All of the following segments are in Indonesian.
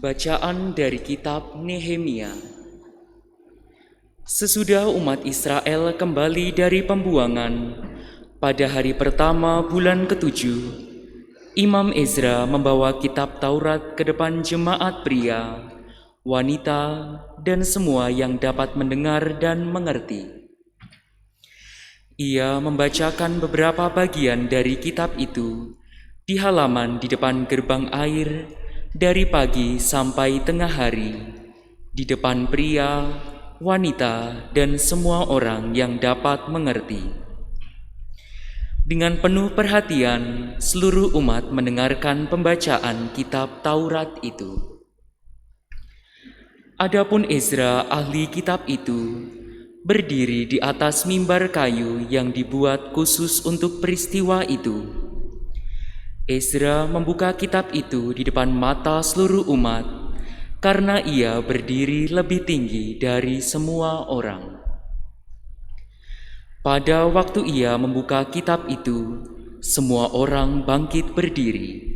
Bacaan dari kitab Nehemia. Sesudah umat Israel kembali dari pembuangan, pada hari pertama bulan ketujuh, Imam Ezra membawa kitab Taurat ke depan jemaat pria, wanita, dan semua yang dapat mendengar dan mengerti. Ia membacakan beberapa bagian dari kitab itu di halaman di depan gerbang air dari pagi sampai tengah hari, di depan pria, wanita, dan semua orang yang dapat mengerti. Dengan penuh perhatian, seluruh umat mendengarkan pembacaan kitab Taurat itu. Adapun Ezra, ahli kitab itu, berdiri di atas mimbar kayu yang dibuat khusus untuk peristiwa itu. Ezra membuka kitab itu di depan mata seluruh umat, karena ia berdiri lebih tinggi dari semua orang. Pada waktu ia membuka kitab itu, semua orang bangkit berdiri.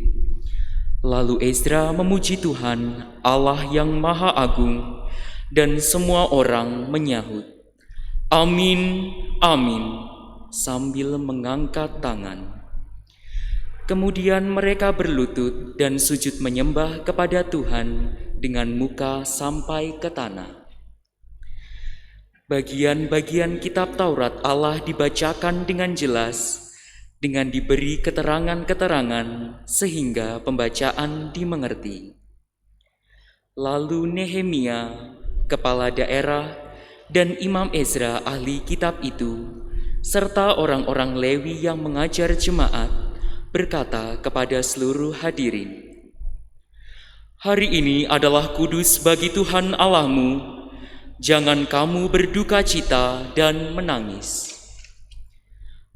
Lalu Ezra memuji Tuhan, Allah yang Maha Agung, dan semua orang menyahut, "Amin, amin," sambil mengangkat tangan. Kemudian mereka berlutut dan sujud menyembah kepada Tuhan dengan muka sampai ke tanah. Bagian-bagian kitab Taurat Allah dibacakan dengan jelas, dengan diberi keterangan-keterangan sehingga pembacaan dimengerti. Lalu Nehemia, kepala daerah, dan Imam Ezra ahli kitab itu, serta orang-orang Lewi yang mengajar jemaat, berkata kepada seluruh hadirin, "Hari ini adalah kudus bagi Tuhan Allahmu. Jangan kamu berduka cita dan menangis."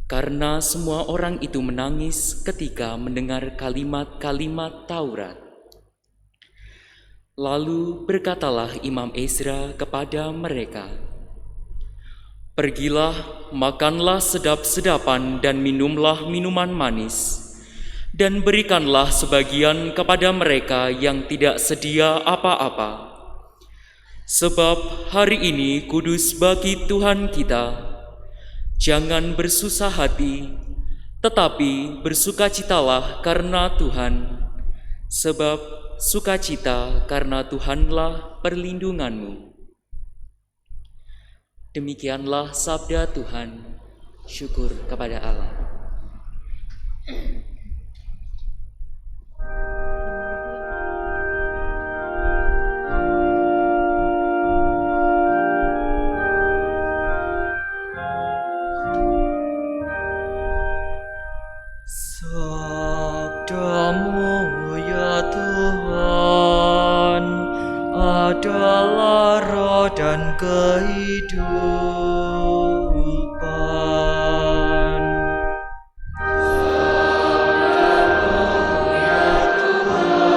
Karena semua orang itu menangis ketika mendengar kalimat-kalimat Taurat. Lalu berkatalah Imam Ezra kepada mereka, "Pergilah, makanlah sedap-sedapan dan minumlah minuman manis, dan berikanlah sebagian kepada mereka yang tidak sedia apa-apa. Sebab hari ini kudus bagi Tuhan kita. Jangan bersusah hati, tetapi bersukacitalah karena Tuhan, sebab sukacita karena Tuhanlah perlindunganmu." Demikianlah sabda Tuhan. Syukur kepada Allah. Sabdamu ya Tuhan adalah roh dan kehidupan. Sabdamu ya Tuhan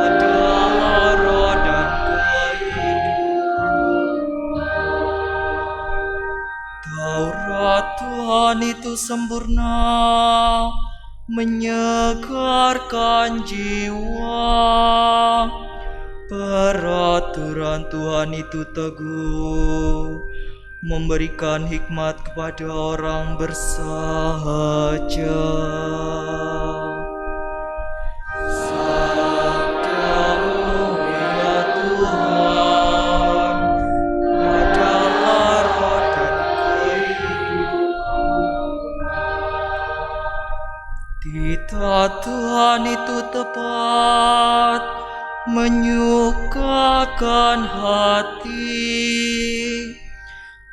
adalah roh dan kehidupan. Taurat Tuhan itu sempurna, menyegarkan jiwa. Peraturan Tuhan itu teguh, memberikan hikmat kepada orang bersahaja. Sabdamu ya Tuhan adalah roh dan kehidupan. Titah Tuhan itu tepat, menyukakan hati.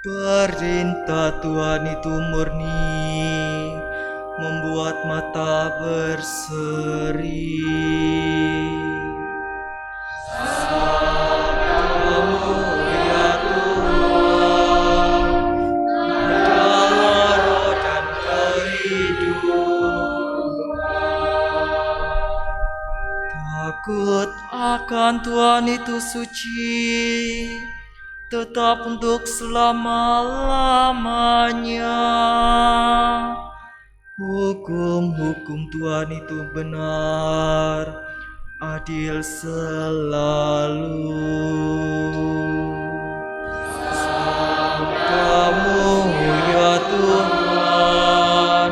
Perintah Tuhan itu murni, membuat mata berseri. Sabdamu ya Tuhan adalah roh dan kehidupan. Takut akan Tuhan itu suci, tetap untuk selama-lamanya. Hukum-hukum Tuhan itu benar, adil selalu. Sabda-Mu ya Tuhan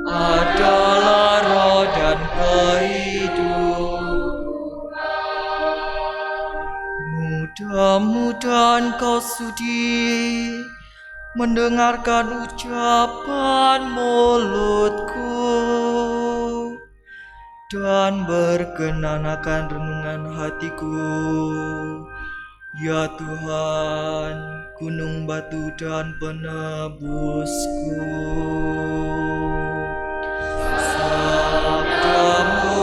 adalah roh dan kehidupan. Mudah-mudahan kau sudi mendengarkan ucapan mulutku dan berkenan akan renungan hatiku. Ya Tuhan, gunung batu dan penebusku. Sabda-Mu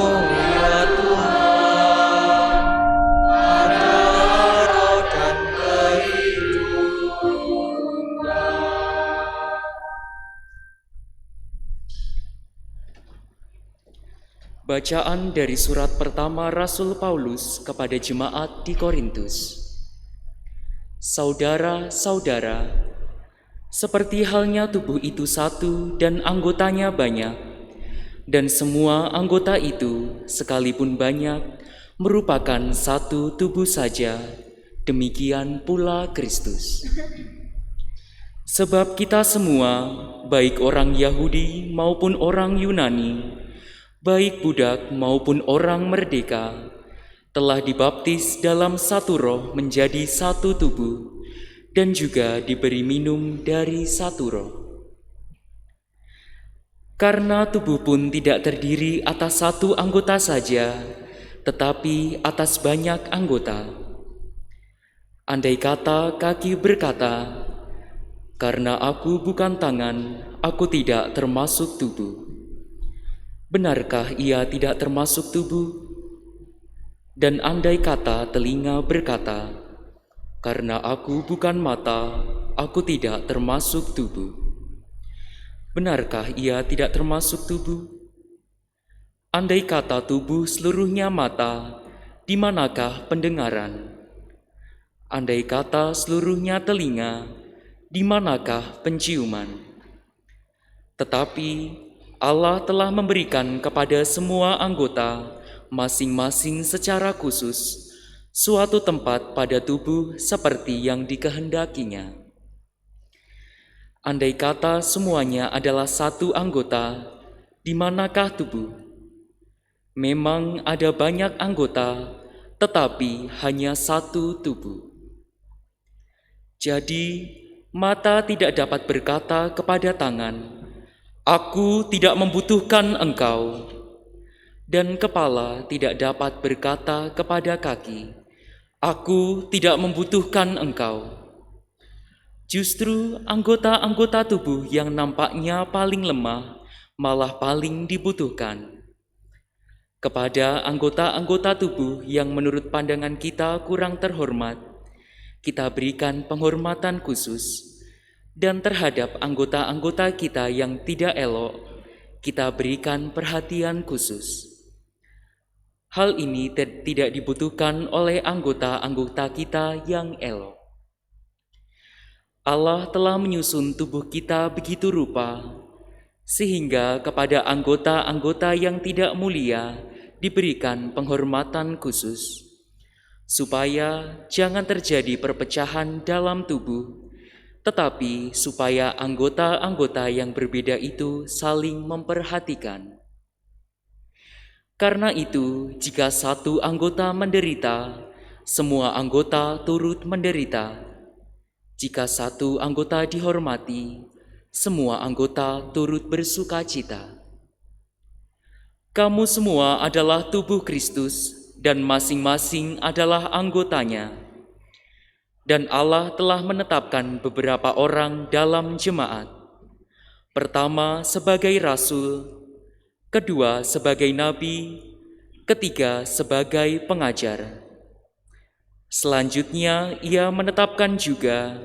ya Tuhan adalah roh dan kehidupan. Bacaan dari surat pertama Rasul Paulus kepada jemaat di Korintus. Saudara-saudara, seperti halnya tubuh itu satu dan anggotanya banyak, dan semua anggota itu sekalipun banyak merupakan satu tubuh saja, demikian pula Kristus. Sebab kita semua, baik orang Yahudi maupun orang Yunani, baik budak maupun orang merdeka, telah dibaptis dalam satu roh menjadi satu tubuh, dan juga diberi minum dari satu roh. Karena tubuh pun tidak terdiri atas satu anggota saja, tetapi atas banyak anggota. Andai kata kaki berkata, "Karena aku bukan tangan, aku tidak termasuk tubuh." Benarkah ia tidak termasuk tubuh? Dan andai kata telinga berkata, "Karena aku bukan mata, aku tidak termasuk tubuh." Benarkah ia tidak termasuk tubuh? Andai kata tubuh seluruhnya mata, di manakah pendengaran? Andai kata seluruhnya telinga, di manakah penciuman? Tetapi Allah telah memberikan kepada semua anggota masing-masing secara khusus suatu tempat pada tubuh seperti yang dikehendakinya. Andai kata semuanya adalah satu anggota, di manakah tubuh? Memang ada banyak anggota, tetapi hanya satu tubuh. Jadi, mata tidak dapat berkata kepada tangan, "Aku tidak membutuhkan engkau." Dan kepala tidak dapat berkata kepada kaki, "Aku tidak membutuhkan engkau." Justru anggota-anggota tubuh yang nampaknya paling lemah malah paling dibutuhkan. Kepada anggota-anggota tubuh yang menurut pandangan kita kurang terhormat, kita berikan penghormatan khusus, dan terhadap anggota-anggota kita yang tidak elok, kita berikan perhatian khusus. Hal ini tidak dibutuhkan oleh anggota-anggota kita yang elok. Allah telah menyusun tubuh kita begitu rupa, sehingga kepada anggota-anggota yang tidak mulia diberikan penghormatan khusus, supaya jangan terjadi perpecahan dalam tubuh, tetapi supaya anggota-anggota yang berbeda itu saling memperhatikan. Karena itu, jika satu anggota menderita, semua anggota turut menderita. Jika satu anggota dihormati, semua anggota turut bersukacita. Kamu semua adalah tubuh Kristus, dan masing-masing adalah anggotanya. Dan Allah telah menetapkan beberapa orang dalam jemaat. Pertama sebagai rasul, kedua sebagai nabi, ketiga sebagai pengajar. Selanjutnya ia menetapkan juga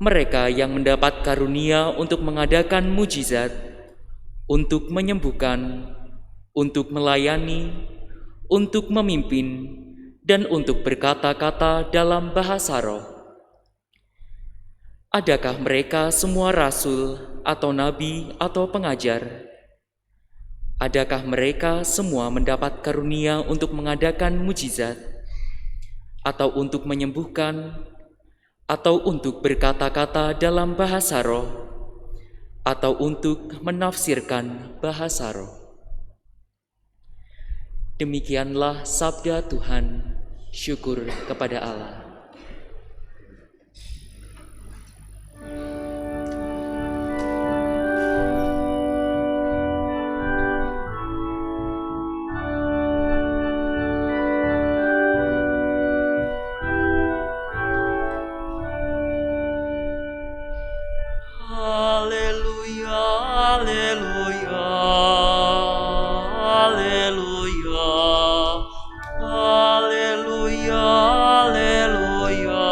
mereka yang mendapat karunia untuk mengadakan mujizat, untuk menyembuhkan, untuk melayani, untuk memimpin, dan untuk berkata-kata dalam bahasa roh. Adakah mereka semua rasul atau nabi atau pengajar? Adakah mereka semua mendapat karunia untuk mengadakan mujizat, atau untuk menyembuhkan, atau untuk berkata-kata dalam bahasa roh, atau untuk menafsirkan bahasa roh? Demikianlah sabda Tuhan. Syukur kepada Allah. Haleluya, haleluya, haleluya, haleluya, haleluya,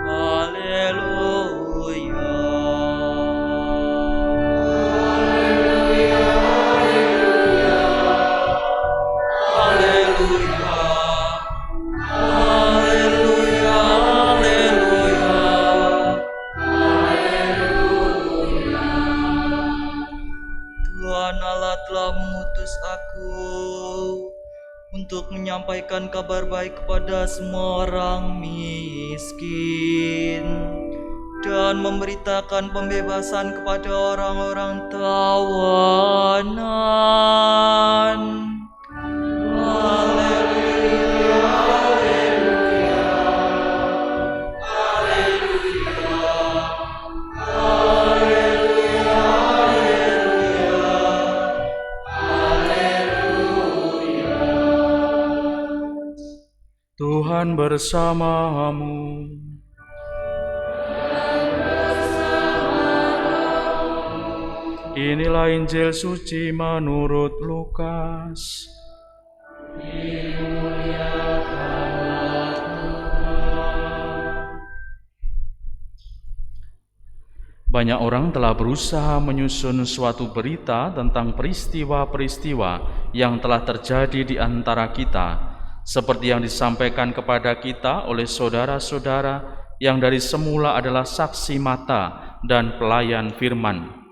haleluya. Haleluya, haleluya, haleluya. Tuhan Allah telah mengutus aku untuk menyampaikan kabar baik kepada semua orang miskin dan memberitakan pembebasan kepada orang-orang tawanan. Haleluya, haleluya, haleluya, haleluya, haleluya. Tuhan bersamamu. Inilah Injil suci menurut Lukas. Banyak orang telah berusaha menyusun suatu berita tentang peristiwa-peristiwa yang telah terjadi di antara kita, seperti yang disampaikan kepada kita oleh saudara-saudara yang dari semula adalah saksi mata dan pelayan firman.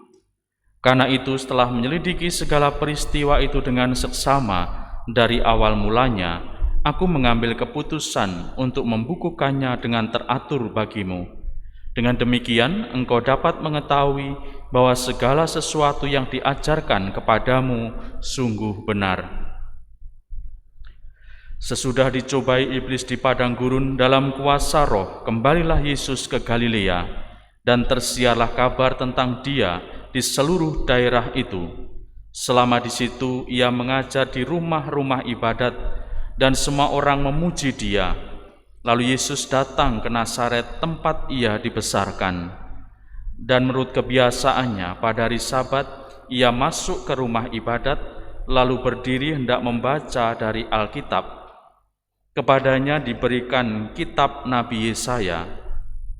Karena itu, setelah menyelidiki segala peristiwa itu dengan seksama dari awal mulanya, aku mengambil keputusan untuk membukukannya dengan teratur bagimu. Dengan demikian, engkau dapat mengetahui bahwa segala sesuatu yang diajarkan kepadamu sungguh benar. Sesudah dicobai iblis di padang gurun dalam kuasa roh, kembalilah Yesus ke Galilea, dan tersiarlah kabar tentang Dia di seluruh daerah itu. Selama di situ, Ia mengajar di rumah-rumah ibadat, dan semua orang memuji Dia. Lalu Yesus datang ke Nazaret, tempat Ia dibesarkan. Dan menurut kebiasaannya, pada hari Sabat, Ia masuk ke rumah ibadat, lalu berdiri hendak membaca dari Alkitab. Kepadanya diberikan kitab Nabi Yesaya,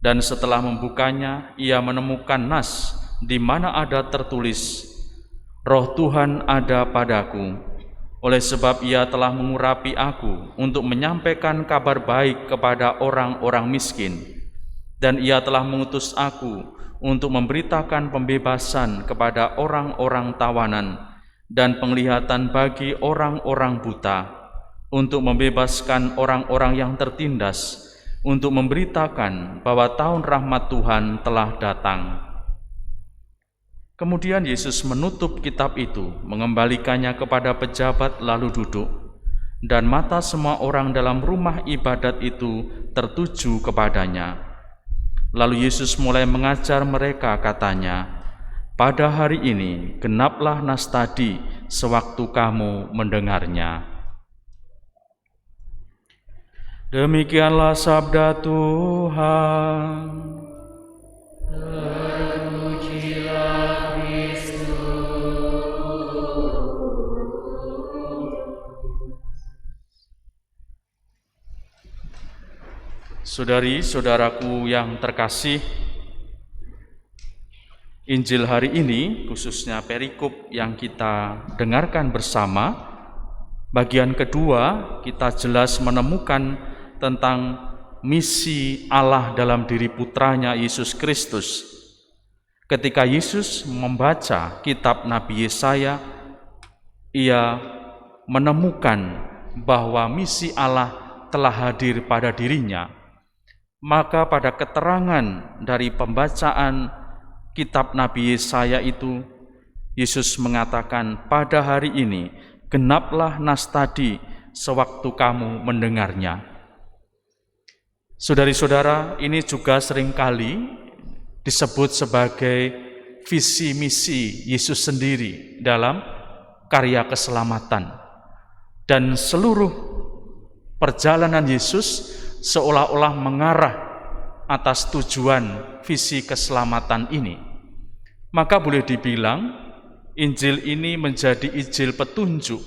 dan setelah membukanya, Ia menemukan nas di mana ada tertulis, Roh Tuhan ada padaku, oleh sebab Ia telah mengurapi aku untuk menyampaikan kabar baik kepada orang-orang miskin, dan Ia telah mengutus aku untuk memberitakan pembebasan kepada orang-orang tawanan dan penglihatan bagi orang-orang buta, untuk membebaskan orang-orang yang tertindas, untuk memberitakan bahwa tahun rahmat Tuhan telah datang. Kemudian Yesus menutup kitab itu, mengembalikannya kepada pejabat lalu duduk, dan mata semua orang dalam rumah ibadat itu tertuju kepadanya. Lalu Yesus mulai mengajar mereka, katanya, pada hari ini genaplah nas tadi sewaktu kamu mendengarnya. Demikianlah sabda Tuhan. Terpujilah Kristus. Saudari-saudaraku yang terkasih, Injil hari ini, khususnya perikop yang kita dengarkan bersama, bagian kedua kita jelas menemukan tentang misi Allah dalam diri putranya Yesus Kristus. Ketika Yesus membaca kitab Nabi Yesaya, ia menemukan bahwa misi Allah telah hadir pada dirinya, maka pada keterangan dari pembacaan kitab Nabi Yesaya itu, Yesus mengatakan, pada hari ini genaplah nas tadi sewaktu kamu mendengarnya. Saudari-saudara, ini juga seringkali disebut sebagai visi misi Yesus sendiri dalam karya keselamatan. Dan seluruh perjalanan Yesus seolah-olah mengarah atas tujuan visi keselamatan ini. Maka boleh dibilang Injil ini menjadi Injil petunjuk,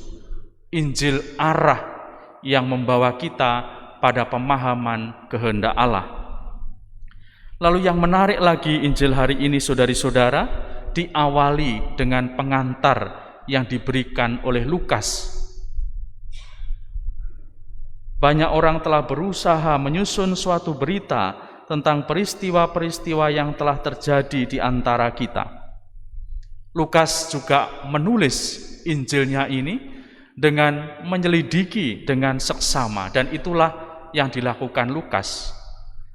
Injil arah yang membawa kita pada pemahaman kehendak Allah. Lalu yang menarik lagi Injil hari ini, saudari-saudara, diawali dengan pengantar yang diberikan oleh Lukas. Banyak orang telah berusaha menyusun suatu berita tentang peristiwa-peristiwa yang telah terjadi di antara kita. Lukas juga menulis Injilnya ini dengan menyelidiki dengan seksama, dan itulah yang dilakukan Lukas.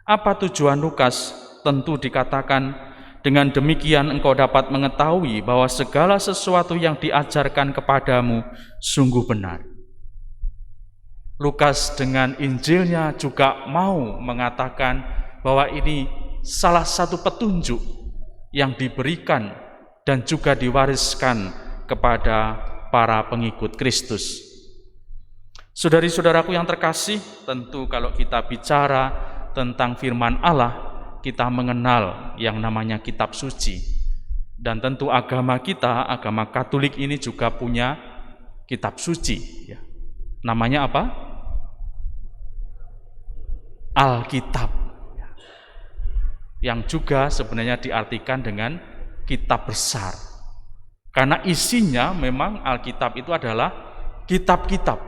Apa tujuan Lukas? Tentu dikatakan, dengan demikian engkau dapat mengetahui bahwa segala sesuatu yang diajarkan kepadamu sungguh benar. Lukas dengan Injilnya juga mau mengatakan bahwa ini salah satu petunjuk yang diberikan dan juga diwariskan kepada para pengikut Kristus. Saudari-saudaraku yang terkasih, tentu kalau kita bicara tentang firman Allah, kita mengenal yang namanya kitab suci. Dan tentu agama kita, agama Katolik ini juga punya kitab suci. Namanya apa? Alkitab. Yang juga sebenarnya diartikan dengan kitab besar. Karena isinya memang Alkitab itu adalah kitab-kitab.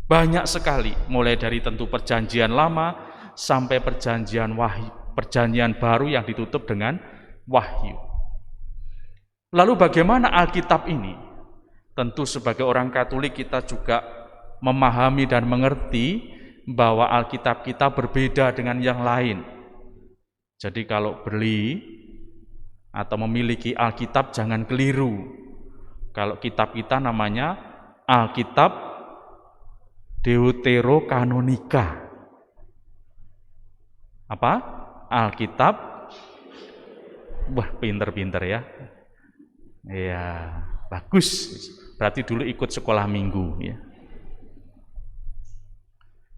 Banyak sekali, mulai dari tentu perjanjian lama sampai perjanjian wahyu, perjanjian baru yang ditutup dengan wahyu. Lalu bagaimana Alkitab ini? Tentu sebagai orang Katolik kita juga memahami dan mengerti bahwa Alkitab kita berbeda dengan yang lain. Jadi kalau beli atau memiliki Alkitab jangan keliru. Kalau kitab kita namanya Alkitab Deuterokanonika. Apa? Alkitab. Wah, pinter-pinter ya. Iya, bagus. Berarti dulu ikut sekolah minggu ya.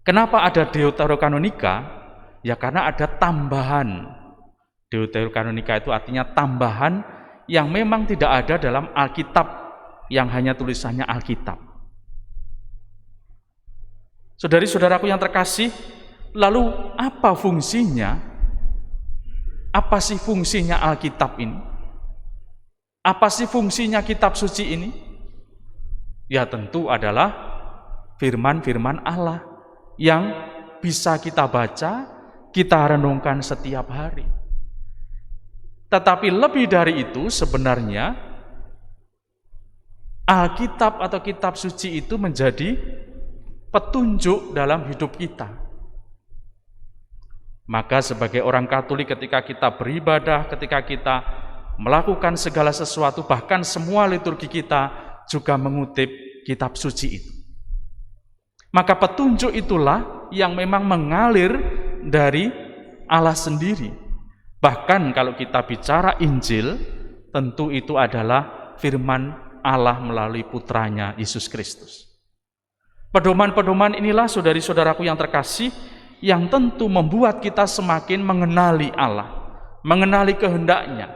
Kenapa ada Deuterokanonika? Ya karena ada tambahan. Deuterokanonika itu artinya tambahan yang memang tidak ada dalam Alkitab, yang hanya tulisannya Alkitab. Saudari-saudaraku yang terkasih, lalu apa fungsinya? Apa sih fungsinya Alkitab ini? Apa sih fungsinya kitab suci ini? Ya tentu adalah firman-firman Allah yang bisa kita baca, kita renungkan setiap hari. Tetapi lebih dari itu sebenarnya Alkitab atau kitab suci itu menjadi petunjuk dalam hidup kita. Maka sebagai orang Katolik ketika kita beribadah, ketika kita melakukan segala sesuatu, bahkan semua liturgi kita juga mengutip kitab suci itu. Maka petunjuk itulah yang memang mengalir dari Allah sendiri. Bahkan kalau kita bicara Injil, tentu itu adalah firman Allah melalui putranya Yesus Kristus. Pedoman-pedoman inilah saudari-saudaraku yang terkasih, yang tentu membuat kita semakin mengenali Allah, mengenali kehendaknya.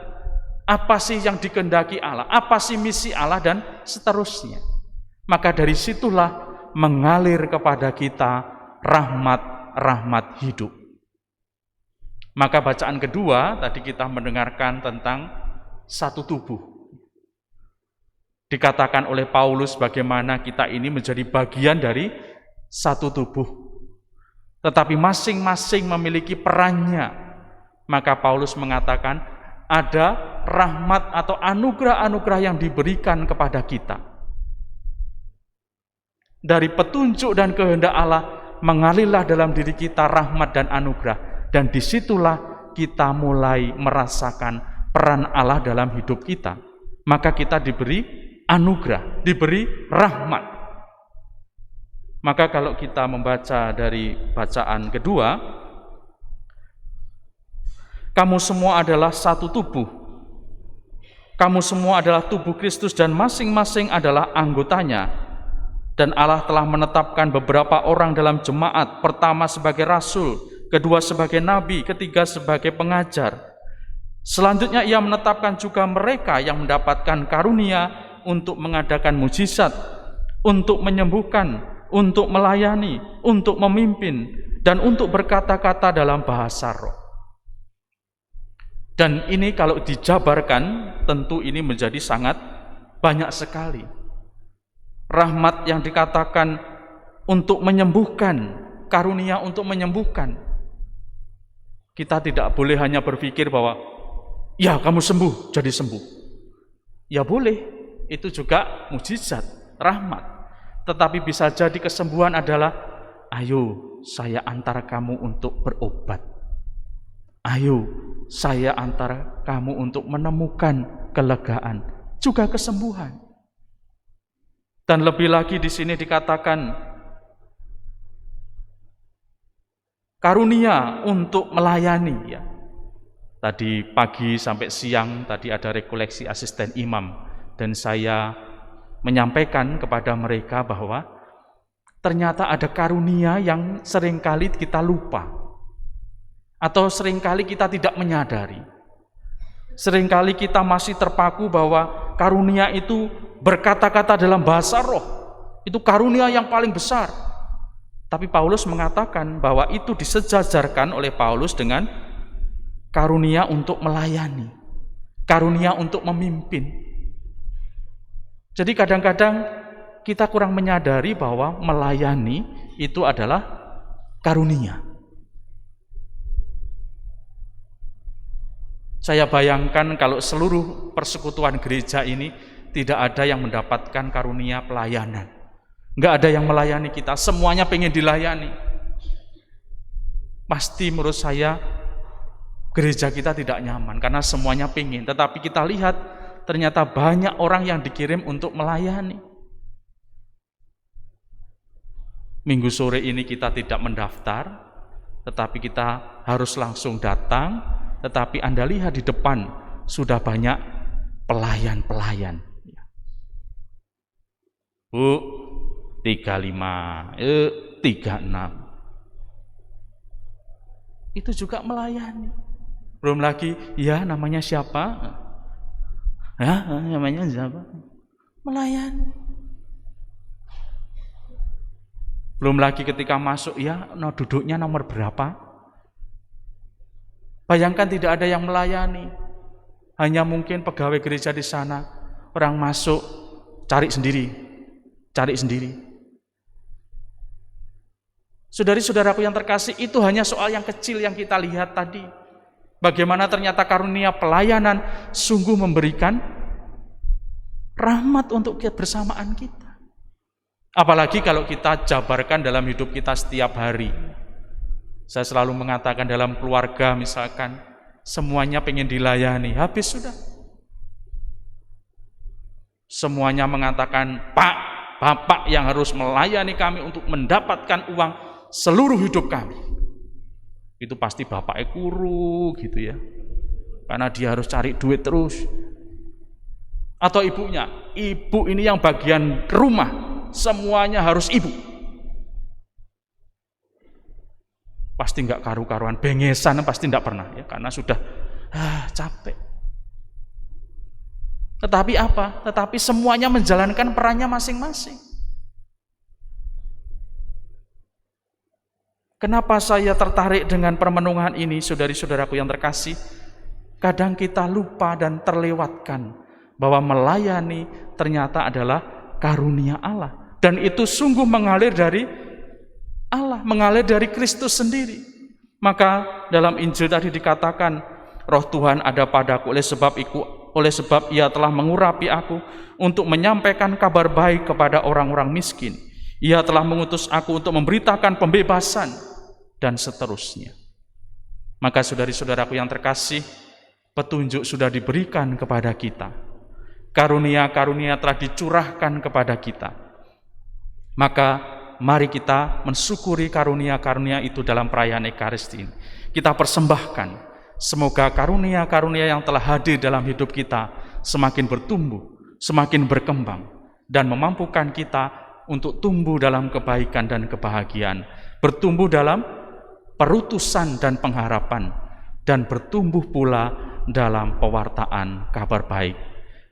Apa sih yang dikehendaki Allah? Apa sih misi Allah? Dan seterusnya. Maka dari situlah mengalir kepada kita rahmat-rahmat hidup. Maka bacaan kedua, tadi kita mendengarkan tentang satu tubuh. Dikatakan oleh Paulus bagaimana kita ini menjadi bagian dari satu tubuh. Tetapi masing-masing memiliki perannya. Maka Paulus mengatakan ada rahmat atau anugerah-anugerah yang diberikan kepada kita. dari petunjuk dan kehendak Allah, mengalirlah dalam diri kita rahmat dan anugerah. Dan disitulah kita mulai merasakan peran Allah dalam hidup kita. Maka kita diberi anugerah, diberi rahmat. Maka kalau kita membaca dari bacaan kedua, kamu semua adalah satu tubuh. Kamu semua adalah tubuh Kristus dan masing-masing adalah anggotanya. Dan Allah telah menetapkan beberapa orang dalam jemaat, pertama sebagai rasul, kedua sebagai nabi, ketiga sebagai pengajar. Selanjutnya ia menetapkan juga mereka yang mendapatkan karunia untuk mengadakan mujizat, untuk menyembuhkan, untuk melayani, untuk memimpin, dan untuk berkata-kata dalam bahasa roh. Dan ini kalau dijabarkan, tentu ini menjadi sangat banyak sekali. Rahmat yang dikatakan untuk menyembuhkan, karunia untuk menyembuhkan. Kita tidak boleh hanya berpikir bahwa, ya kamu sembuh, jadi sembuh. Ya boleh, itu juga mujizat, rahmat. Tetapi bisa jadi kesembuhan adalah, ayo saya antar kamu untuk berobat. Ayo saya antar kamu untuk menemukan kelegaan, juga kesembuhan. Dan lebih lagi di sini dikatakan karunia untuk melayani, ya. Tadi pagi sampai siang tadi ada rekoleksi asisten imam dan saya menyampaikan kepada mereka bahwa ternyata ada karunia yang seringkali kita lupa atau seringkali kita tidak menyadari. Seringkali kita masih terpaku bahwa karunia itu berkata-kata dalam bahasa roh. Itu karunia yang paling besar. Tapi Paulus mengatakan bahwa itu disejajarkan oleh Paulus dengan karunia untuk melayani, karunia untuk memimpin. Jadi kadang-kadang kita kurang menyadari bahwa melayani itu adalah karunia. Saya bayangkan kalau seluruh persekutuan gereja ini tidak ada yang mendapatkan karunia pelayanan. Enggak ada yang melayani kita, semuanya pengen dilayani. Pasti menurut saya gereja kita tidak nyaman karena semuanya pengen. Tetapi kita lihat ternyata banyak orang yang dikirim untuk melayani. Minggu sore ini kita tidak mendaftar, tetapi kita harus langsung datang. Tetapi Anda lihat di depan sudah banyak pelayan-pelayan. Bu, 35, 36. Itu juga melayani. Belum lagi, ya namanya siapa? Ya, namanya siapa? Melayani. Belum lagi ketika masuk, ya duduknya nomor berapa? Bayangkan tidak ada yang melayani. Hanya mungkin pegawai gereja di sana, orang masuk, cari sendiri. Saudari-saudaraku yang terkasih, itu hanya soal yang kecil yang kita lihat tadi. Bagaimana ternyata karunia pelayanan sungguh memberikan rahmat untuk kebersamaan kita. Apalagi kalau kita jabarkan dalam hidup kita setiap hari. Saya selalu mengatakan dalam keluarga misalkan, semuanya pengen dilayani, habis sudah. Semuanya mengatakan, Pak, Bapak yang harus melayani kami untuk mendapatkan uang seluruh hidup kami. Itu pasti bapaknya kuru gitu ya. Karena dia harus cari duit terus. Atau ibunya, ibu ini yang bagian rumah, semuanya harus ibu. Pasti enggak karu-karuan, bengesan pasti enggak pernah ya, karena sudah capek. Tetapi apa? Tetapi semuanya menjalankan perannya masing-masing. Kenapa saya tertarik dengan permenungan ini, saudari-saudaraku yang terkasih? Kadang kita lupa dan terlewatkan bahwa melayani ternyata adalah karunia Allah. Dan itu sungguh mengalir dari Allah, mengalir dari Kristus sendiri. Maka dalam Injil tadi dikatakan, Roh Tuhan ada padaku oleh sebab Ia telah mengurapi aku untuk menyampaikan kabar baik kepada orang-orang miskin. Ia telah mengutus aku untuk memberitakan pembebasan, dan seterusnya. Maka saudari-saudaraku yang terkasih, petunjuk sudah diberikan kepada kita. Karunia-karunia telah dicurahkan kepada kita. Maka mari kita mensyukuri karunia-karunia itu dalam perayaan Ekaristi ini. Kita persembahkan, semoga karunia-karunia yang telah hadir dalam hidup kita semakin bertumbuh, semakin berkembang, dan memampukan kita untuk tumbuh dalam kebaikan dan kebahagiaan, bertumbuh dalam perutusan dan pengharapan, dan bertumbuh pula dalam pewartaan kabar baik.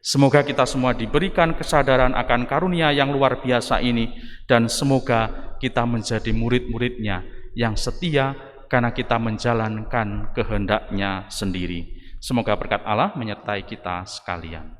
Semoga kita semua diberikan kesadaran akan karunia yang luar biasa ini, dan semoga kita menjadi murid-muridnya yang setia karena kita menjalankan kehendak-Nya sendiri. Semoga berkat Allah menyertai kita sekalian.